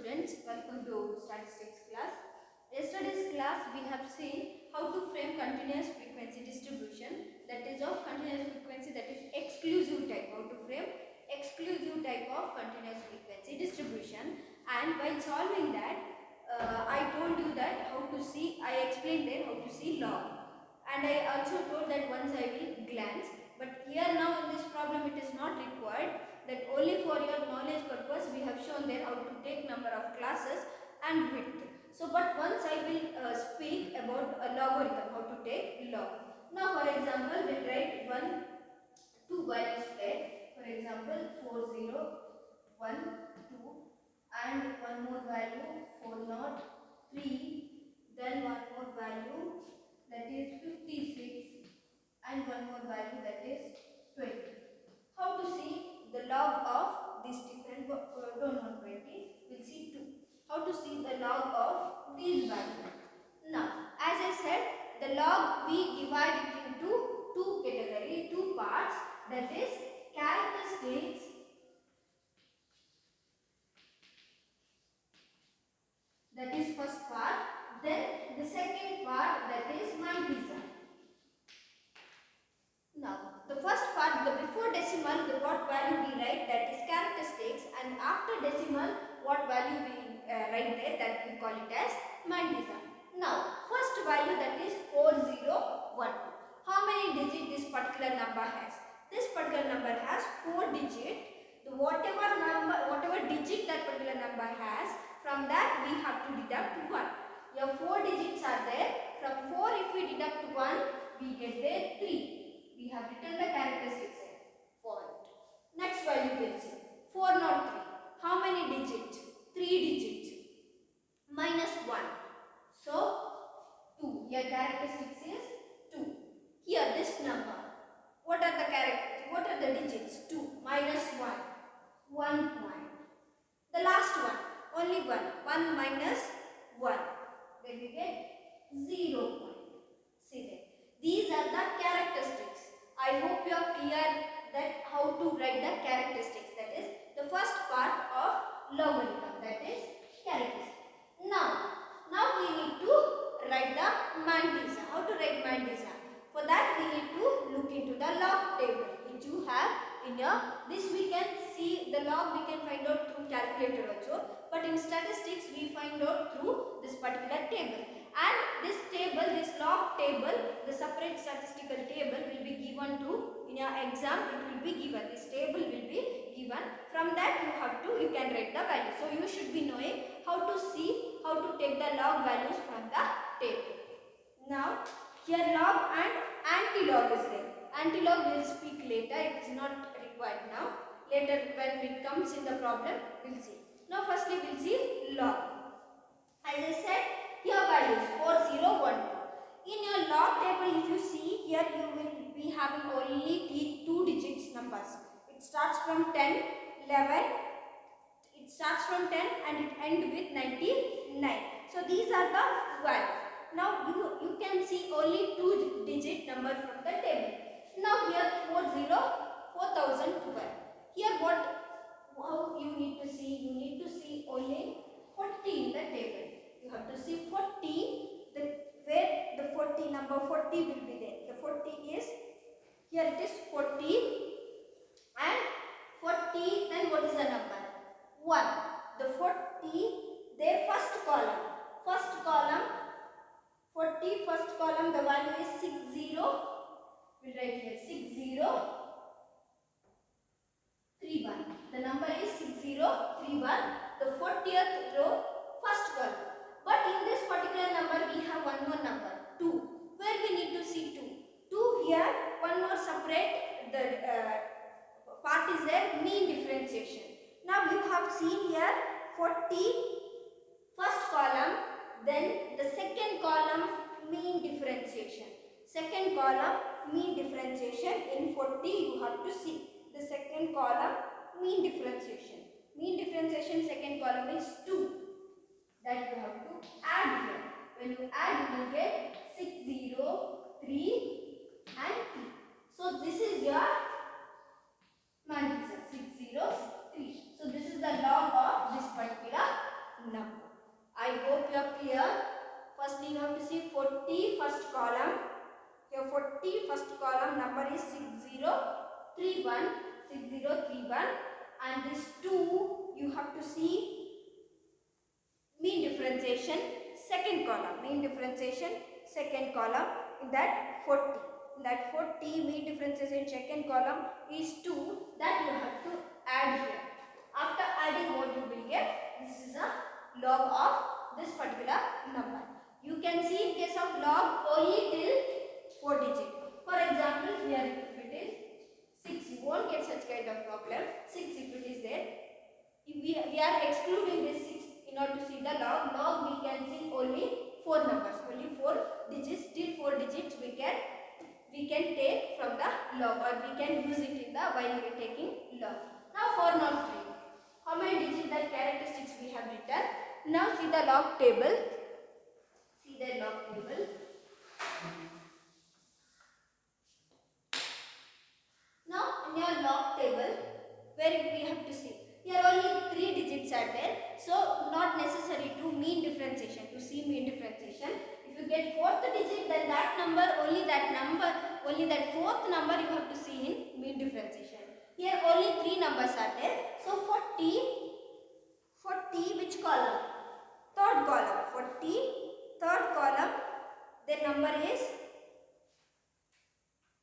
students, welcome to statistics class. Yesterday's class we have seen how to frame continuous frequency distribution, that is of continuous frequency, that is exclusive type, how to frame exclusive type of continuous frequency distribution. And while solving that, I told you that how to see, I explained there how to see log, and I also told that once I will glance, but here now in this problem it is not required, that only for your knowledge purpose we have shown there how to take number of classes and width. So but once I will speak about a logarithm, how to take log. Now for example we'll write two values there. For example 4 0 1 2 and one more value 4 0 3, then one more value that is 56 and one more value that is 20. How to see the log of these different, don't know 20, we'll see 2. How to see the log of these values. Now, as I said, the log we divide it into two categories, two parts, that is characteristics that is first part, then the second part that is multiplication. Now, the first part, the before decimal, the what value we write, that is characteristics, and after decimal, what value we write there, that we call it as multiplication. Now, first value that is 4012. How many digits this particular number has? This particular number has 4 digits. Whatever digit that particular number has, from that we have to deduct 1. Your 4 digits are there. From 4, if we deduct 1, we get there 3. We have written the characteristics here. Point. Next value we will see. 403. How many digits? 3 digits. Minus 1. So, 2. Your characteristics is 2. Here this number. What are the digits? 2 minus 1. 1 point. The last one. Only 1. 1 minus 1. Then we get 0 point. See there. These are the characteristics. I hope you are clear that how to write the characteristics. That is the first part of logarithm. That is characteristics. Now we need to write the multiplication. How to write multiplication? For that we need to look into the log table which you have in your. This we can see the log we can find out through calculator also. But in statistics we find out through this particular table. And this table, this log table, the separate statistical table will be given to, in your exam it will be given, this table will be given. From that you can write the value. So you should be knowing how to see, how to take the log values from the table. Now here log and anti-log is there. Anti-log will speak later, it is not required now. Later when it comes in the problem, we will see. Now firstly we will see log. As I said, here values 4012. In your log table, if you see here, you will be having only 2 digits numbers. It starts from 10, 11. It starts from 10 and it ends with 99. So these are the values. Now you can see only 2 digit number from the table. Now here 4012. Here how you need to see? You need to see only 40 in the table. You have to see 40, where the 40 number 40 will be there. The 40 is, here it is 40 and 40, then what is the number? 1. The 40, their first column. 40, first column, the value is 60. We'll write here 6031. The number is 6031. The 40th row, first column. But in this particular number, we have one more number, 2. Where we need to see 2? 2 here, one more separate, the part is there, mean differentiation. Now you have seen here 40, first column, then the second column, mean differentiation. Second column, mean differentiation. In 40, you have to see the second column, mean differentiation. Mean differentiation, second column is 2. That you have to add here. When you add, you get 6, 0, 3 and 3. So this is your multiplication, 6, 0, 3. So this is the log of this particular 40 first column. Here 40 first column number is 6031, 6031, and this 2 you have to see mean differentiation second column, mean differentiation second column. In that 40, in that 40 mean differentiation second column is 2, that you have to add here. After adding, what you will get? This is a log of this particular number. You can see in case of log only till 4 digit. For example, here if it is 6, you won't get such kind of problem. 6 if it is there, if we are excluding this 6 in order to see the log. Log we can see only 4 numbers, only 4 digits. Till 4 digits we can take from the log, or we can use it in the while we are taking log. Now for not 3. How many digits that characteristics we have written? Now see the log table. See the log table. Now in your log table, where we have to see, here only 3 digits are there, so not necessary to mean differentiation, to see mean differentiation. If you get 4th digit, then that number, only that 4th number you have to see in mean differentiation. Here only 3 numbers are there, so 40, which column? Third column. 40, third column, the number is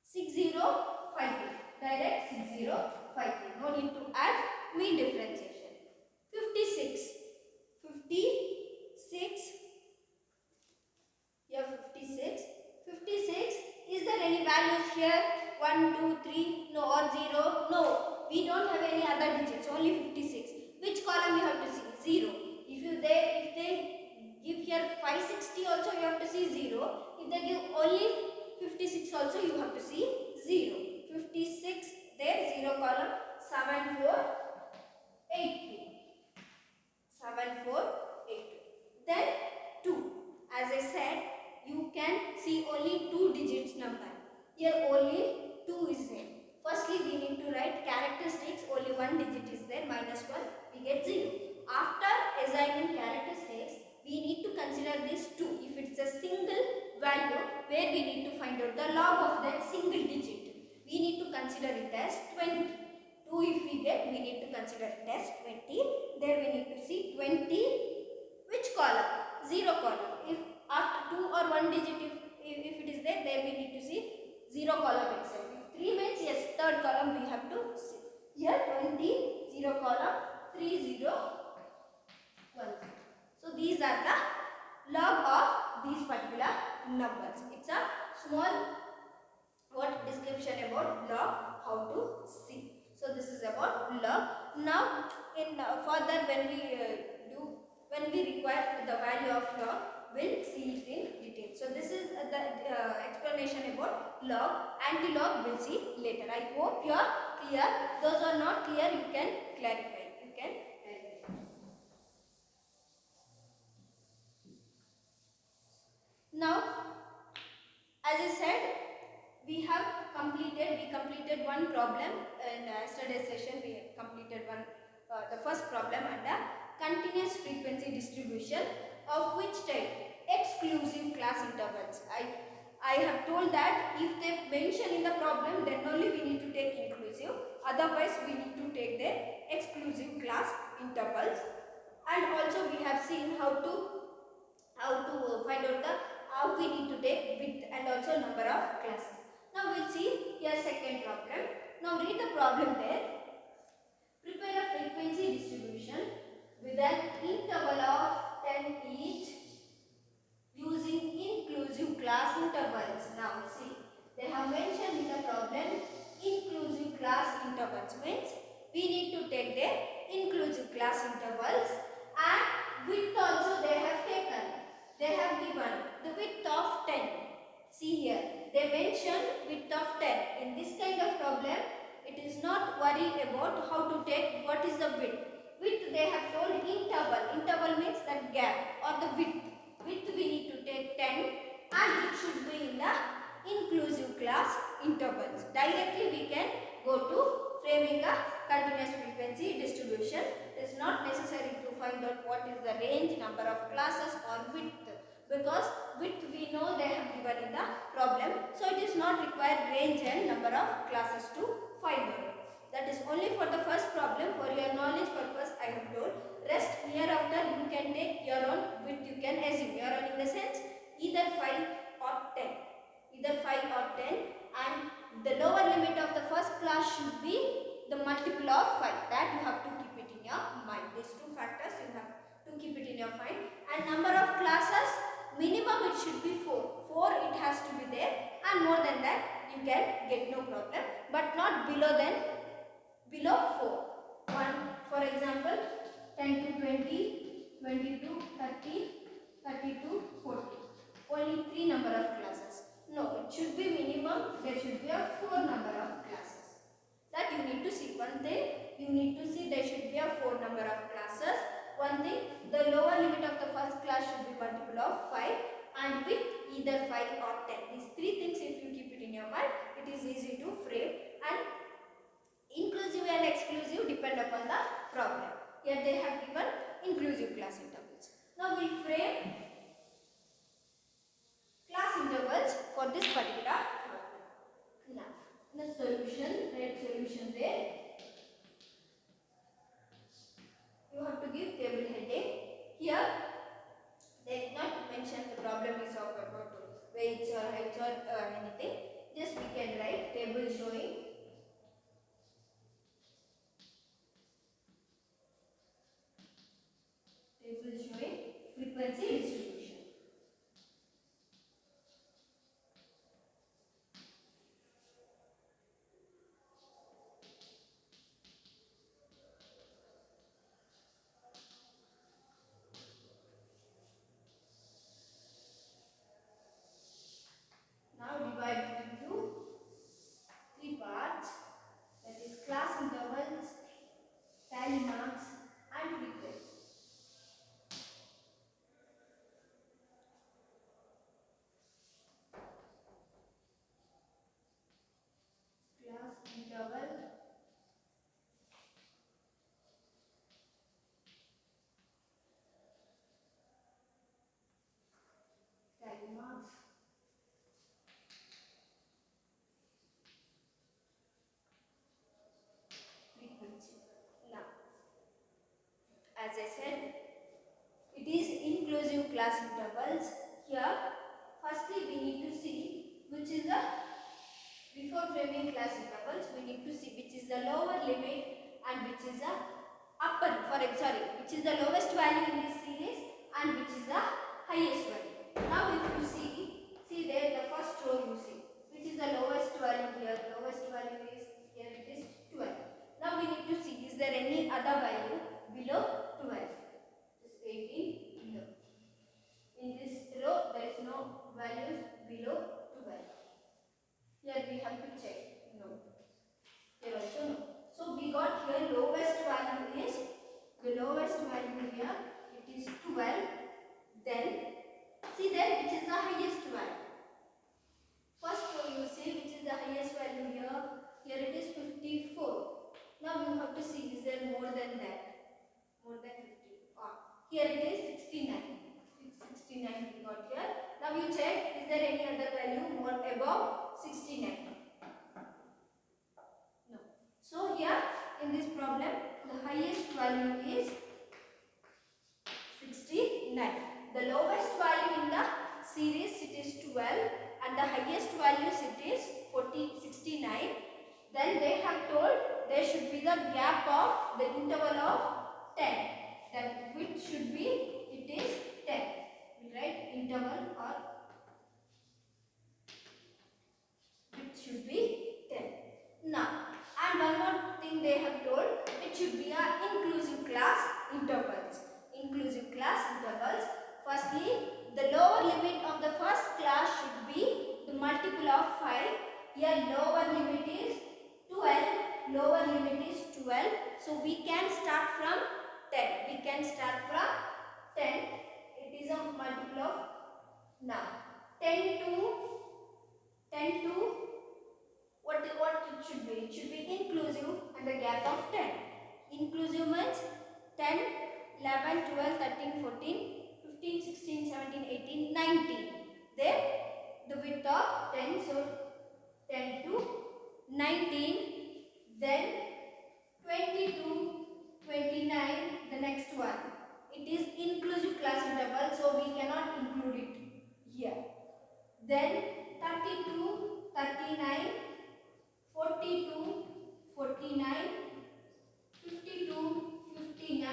6053. Direct 6053. No need to add mean differentiation. 56. 56. Here 56. 56. Is there any values here? 1, 2, 3, no, or 0? No. We don't have any other digits. Only 56. Which column you have to see? 0. If they give here 560 also, you have to see 0. If they give only 56 also, you have to see 0. 56 there, 0 column. 7483. 7482. Then 2. As I said, you can see only 2 digits number. Here only 2 is there. Firstly, we need to write characteristics. Only 1 digit is there. Minus 1, we get 0. After assigning characteristics, we need to consider this 2. If it's a single value, where we need to find out the log of that single digit, we need to consider it as 20. 2 if we get, we need to consider it as 20. There we need to see 20. Which column? 0 column. If after 2 or 1 digit, if it is there, we need to see 0 column itself. If 3 means, yes, third column we have to see. Here 20, 0 column, 3, 0, 1. So these are the log of these particular numbers. It's a small description about log, how to see. So this is about log. Now in further when we require the value of log, we'll see it in detail. So this is the explanation about log. Anti-log we'll see later. I hope you are clear. Those are not clear, you can clarify. Now, as I said, we completed one problem in yesterday's session. We completed the first problem under continuous frequency distribution of which type? Exclusive class intervals. I have told that if they mention in the problem, then only we need to take inclusive. Otherwise, we need to take the exclusive class intervals. And also we have seen how to find out how we need to take width and also number of classes. Now we'll see here second problem. Now read the problem there. Prepare a frequency distribution with an interval of 10 each using inclusive class intervals. Now see, they have mentioned in the problem inclusive class intervals, means we need to take the inclusive class intervals, and width also they have taken. They have given the width of 10. See here, they mention width of 10. In this kind of problem, it is not worried about how to take what is the width. Width they have told interval. Interval means that gap or the width. Width we need to take 10 and it should be in the inclusive class intervals. Directly we can go to framing a continuous frequency distribution. It is not necessary to find out what is the range, number of classes or width. because width we know they have given in the problem. So it is not required range and number of classes to find out. That is only for the first problem. For your knowledge purpose I have told. Rest hereafter you can take your own width, you can assume your own in the sense either 5 or 10. Either 5 or 10, and the lower limit of the first class should be the multiple of 5. That you have to keep it in your mind. These two factors you have to keep it in your mind. And number of classes, minimum it should be 4. 4 it has to be there, and more than that you can get no problem, but not below 4. One, for example, 10 to 20, 20 to 30, 30 to 40. Only 3 number of classes. No, it should be minimum. There should be a 4 number of classes. That you need to see. One thing you need to see, there should be a 4 number of classes. One thing, the lower limit of the first class should be multiple of 5, and with either 5 or 10. These 3 things if you keep it in your mind, it is easy to frame. And inclusive and exclusive depend upon the problem. Here they have given inclusive class intervals. Now we frame class intervals for this particular problem. Now, the solution, write solution there. You have to give table heading. Here, they did not mention the problem is of about weights or heights or anything. Just we can write table showing frequency distribution. Now divide it into 3 parts, that is class intervals, tally marks and frequency. Class interval, tally marks, frequency. Now, as I said, it is inclusive class intervals. Here, firstly we need to see which is the, before framing class intervals, we need to see which is the lower limit and which is the upper, which is the lowest value in this series and which is the highest value. Now if you see there the first row you see, which is the lowest value here, lowest value is, here it is 12. Now we need to see, is there any other value below 12? Just 18 below. In this row there is no values below 12. Here we have to check, no. Here also no. So we got here lowest value is, the lowest value here, it is 12. Then see there which is the highest value. First row you see which is the highest value here. Here it is 54. Now you have to see, is there more than that? More than 50. Here it is 69. 69 we got here. Now you check, is there any other value more above 69? No. So here in this problem, the highest value is 69. The lowest value in the series it is 12 and the highest values it is 69. Then they have told there should be the gap of the interval of 10. That width should be, it is 10. We write interval or width should be 10. Now, and one more thing they have told, it should be a inclusive class intervals. Inclusive class intervals. Firstly, the lower limit of the first class should be the multiple of 5. Here lower limit is 12. Lower limit is 12. So we can start from 10. We can start from 10. It is a multiple of, now 10 to what it should be? It should be inclusive and the gap of 10. Inclusive means 10, 11, 12, 13, 14, 15, 16, 17, 17, 18, 19. Then the width of 10, so 10 to 19, then 22, 29, the next one. It is inclusive class interval, so we cannot include it here. Then 32, 39, 42, 49, 52, 59,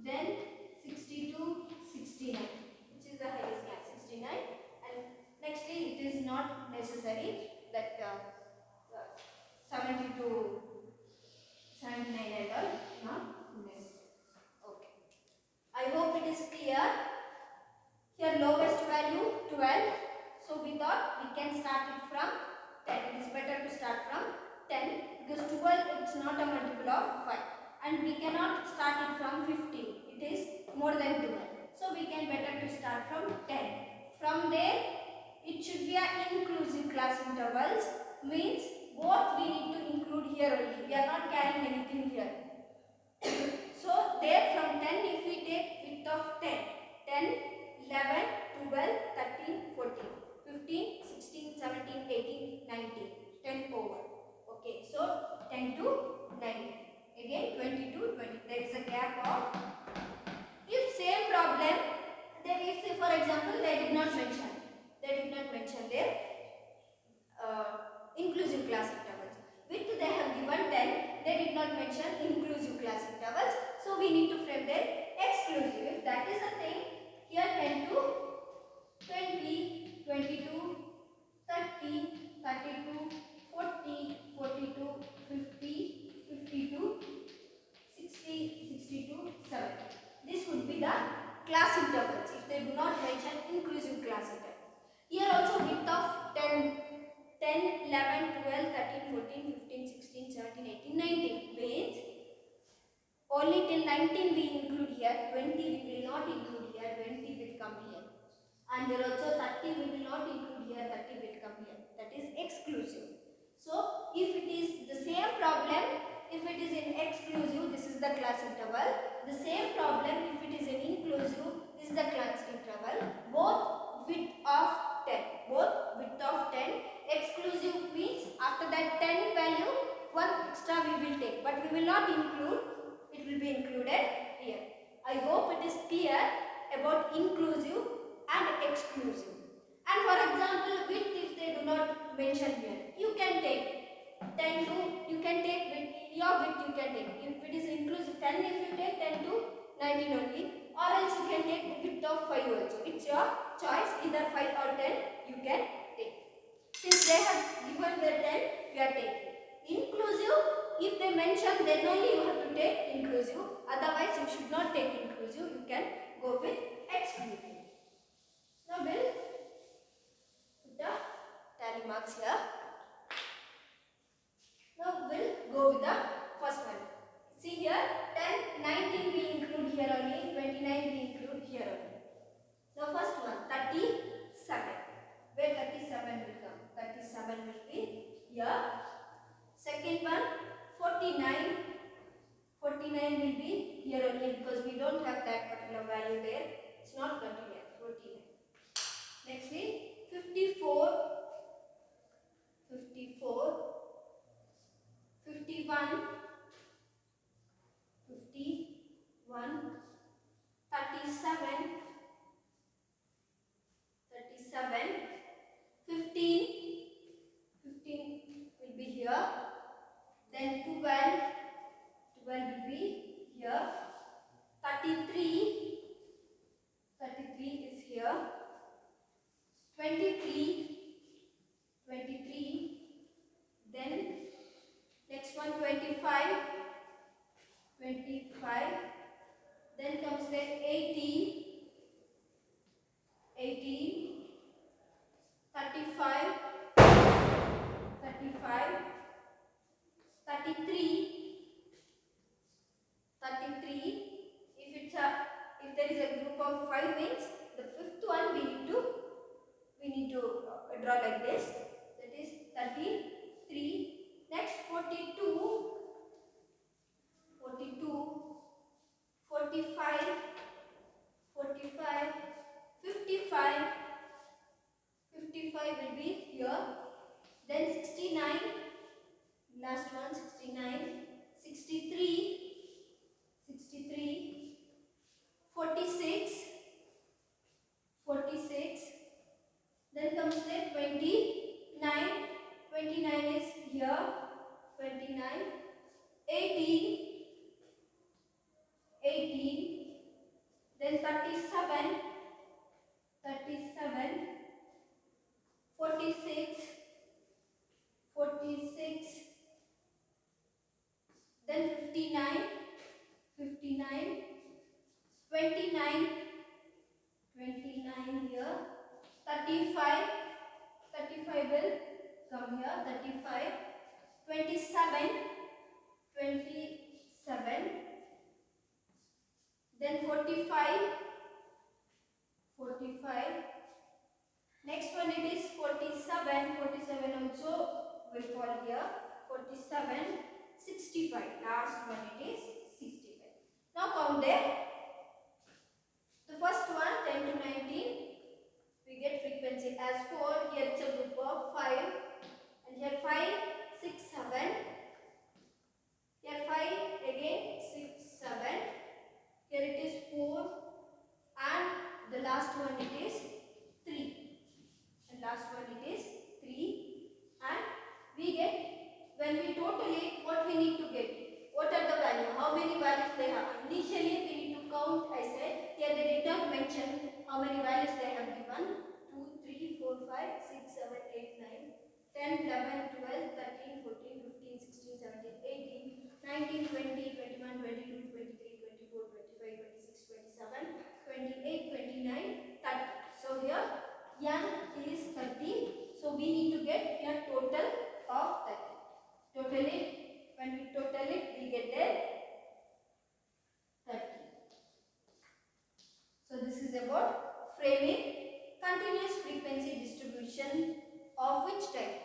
then 62, 69, which is the highest class, 69. And nextly, it is not necessary that 70 to 79 and all, not necessary. Okay. I hope it is clear. Here lowest value 12. So we thought we can start it from 10. It is better to start from 10 because 12 it's not a multiple of 5. And we cannot start it from 15. It is more than 12. So we can better to start from 10. From there it should be a inclusive class intervals, means both we need to include here only. We are not carrying anything here. So there from 10 if we take width of 10, 10, 11, 12, 13, 14, 15, 16, 17, 18, 19, 10 over. Okay, so 10 to 19. Again 20 to 20. There is a gap of. If same problem, then if say for example they did not mention their inclusive class intervals. Width they have given 10, they did not mention inclusive class intervals. So we need to frame their exclusive. If that is the thing, here 10 to 20, 22, 30, 32, 40, 42, 50, 52, 60, 62, 70. This would be the class intervals if they do not mention inclusive class intervals. Here also width of 10, 10, 11, 12, 13, 14, 15, 16, 17, 18, 19 means only till 19 we include here, 20 we will not include here, 20 will come here. And here also 30 we will not include here, 30 will come here. That is exclusive. So if it is the same problem, if it is in exclusive, this is the class interval. The same problem if it is in inclusive, this is the class interval. Both width of 10. Both width of 10. Exclusive means after that 10 value, one extra we will take. But we will not include. It will be included here. I hope it is clear about inclusive and exclusive. And for example, width if they do not mention here, you can take 10 to, you can take width, your width you can take. If it is inclusive 10, if you take 10 to 19 only, or else you can take width of 5 also. It's your choice, either 5 or 10 you can take. Since they have given the 10, we are taking. Inclusive, if they mention, then only you have to take inclusive. Otherwise, you should not take inclusive. You can go with exclusive. Now, we'll put the tally marks here. Now, we'll go with the first one. See here, 10, 19 we include here only, 29 we include here only. Now, first one, 37. Where 37 will come? 37 will be here. Second one, 49. 49 will be here only because we don't have that particular value there. It's not continuous. 49. Next is 54. 54. 51. 51. 37. 37. 15. 15 will be here. Then 12. 12 will be here. 33. 33 is here. 23. 23. Then next one 25. 25. Then comes the 18. 18. 35. 35. 33. 33. If there is a group of 5 means the fifth one we need to draw like this. That is 33. Next 42. 42. 45. 45. 37, 46, 46, then 59, 29, 29, 29 here, 35, 35 will come here, 35, 27, 27, then 45, 45, next one it is 47, 47 also will fall here, 47, 65, last one it is 65. Now count them. The first one 10 to 19, we get frequency as 4, here it's a group of 5, and here 5, 6, 7, here 5, again 6, 7, here it is 4, and the last one it is 3, and last one it is 3, and we get, when we total it, what we need to get? What are the value? How many values they have? Initially we need to count, I said, here they did not mention how many values they have given. 2, 3, 4, 5, 6, 7, 8, 9, 10, 11, 12, 13, 14, 15, 16, 17, 18, 19, 20, 21, 22, 23, 24, 25, 26, 27, 28, 29, 30. So here n is 30. So we need to get here total of 30. Total it, when we total it, we get there 30. So this is about framing continuous frequency distribution of which type?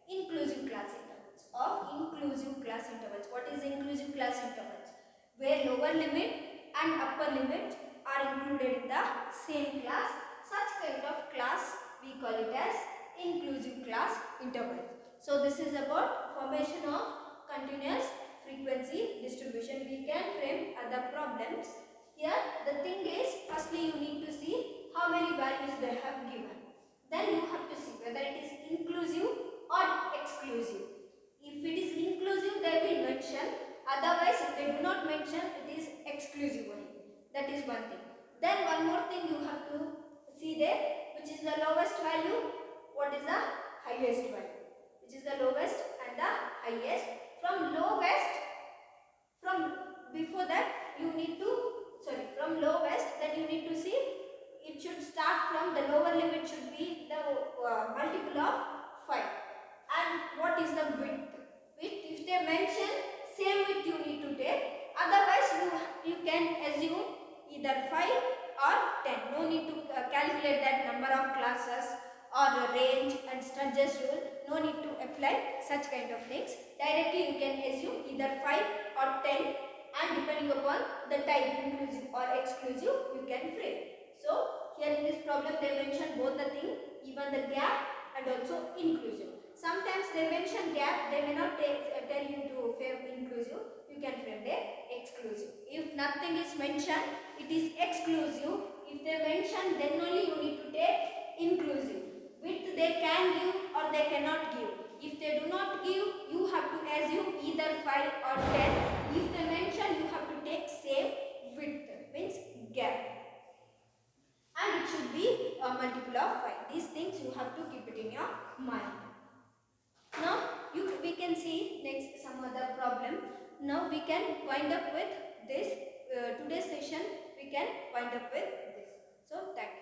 Inclusive class intervals. Of inclusive class intervals. What is inclusive class intervals? Where lower limit and upper limit are included in the same class. Such kind of class we call it as inclusive class intervals. So this is about formation of continuous frequency distribution. We can frame other problems. Here the thing is, firstly you need to see how many values they have given. Then you have to see whether it is inclusive or exclusive. If it is inclusive, they will mention. Otherwise, if they do not mention, it is exclusive only. That is one thing. Then one more thing you have to see there, which is the lowest value, what is the highest value. Which is the lowest and the highest. From lowest, from before that you need to, from lowest, then you need to see, it should start from the lower limit should be the multiple of 5. And what is the width? Width, if they mention same width you need to take. Otherwise you can assume either 5 or 10. No need to calculate that number of classes or range and Sturge's rule. No need to apply such kind of things. Directly you can assume either 5 or 10, and depending upon the type, inclusive or exclusive, you can frame. So here in this problem they mention both the thing, even the gap and also inclusive. Sometimes they mention gap, they may not tell you to frame inclusive, you can frame the exclusive. If nothing is mentioned, it is exclusive. If they mention, then only you need to take inclusive. Width they can give or they cannot give. If they do not give, you have to assume either 5 or 10. If they mention, you have to take same width, means gap. And it should be a multiple of 5. These things you have to keep it in your mind. Now we can see next some other problem. Now we can wind up with this. Today's session we can wind up with this. So thank you.